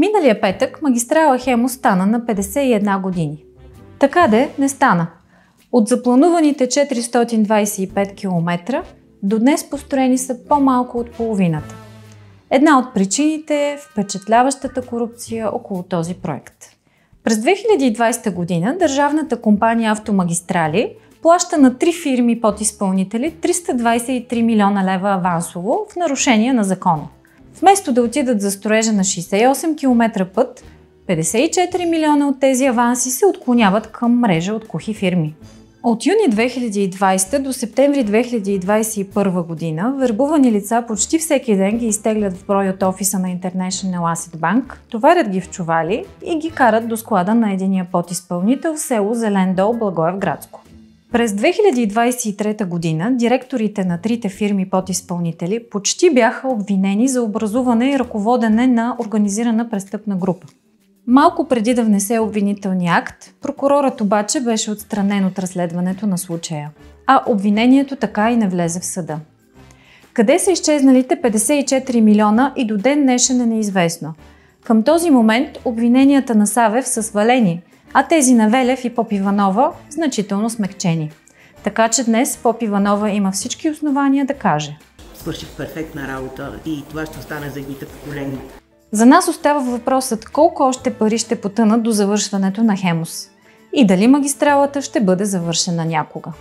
Миналия петък магистрала Хемус стана на 51 години. Така де не стана. От заплануваните 425 км до днес построени са по-малко от половината. Една от причините е впечатляващата корупция около този проект. През 2020 година държавната компания Автомагистрали плаща на 3 фирми подизпълнители 323 милиона лева авансово в нарушение на закона. Вместо да отидат за строежа на 68 км път, 54 милиона от тези аванси се отклоняват към мрежа от кухи фирми. От юни 2020 до септември 2021 година вербувани лица почти всеки ден ги изтеглят в брой от офиса на International Asset Bank, товарят ги в чували и ги карат до склада на единия подизпълнител в село Зелен дол, Благоевградско. През 2023 година директорите на трите фирми подизпълнители почти бяха обвинени за образуване и ръководене на организирана престъпна група. Малко преди да внесе обвинителния акт, прокурорът обаче беше отстранен от разследването на случая, а обвинението така и не влезе в съда. Къде са изчезналите 54 милиона и до ден днешен е неизвестно. Към този момент обвиненията на Савев са свалени, а тези на Велев и Поп Иванова значително смекчени. Така че днес Поп Иванова има всички основания да каже: свърших перфектна работа и това ще остане за едните поколения. За нас остава въпросът колко още пари ще потънат до завършването на Хемус и дали магистралата ще бъде завършена някога.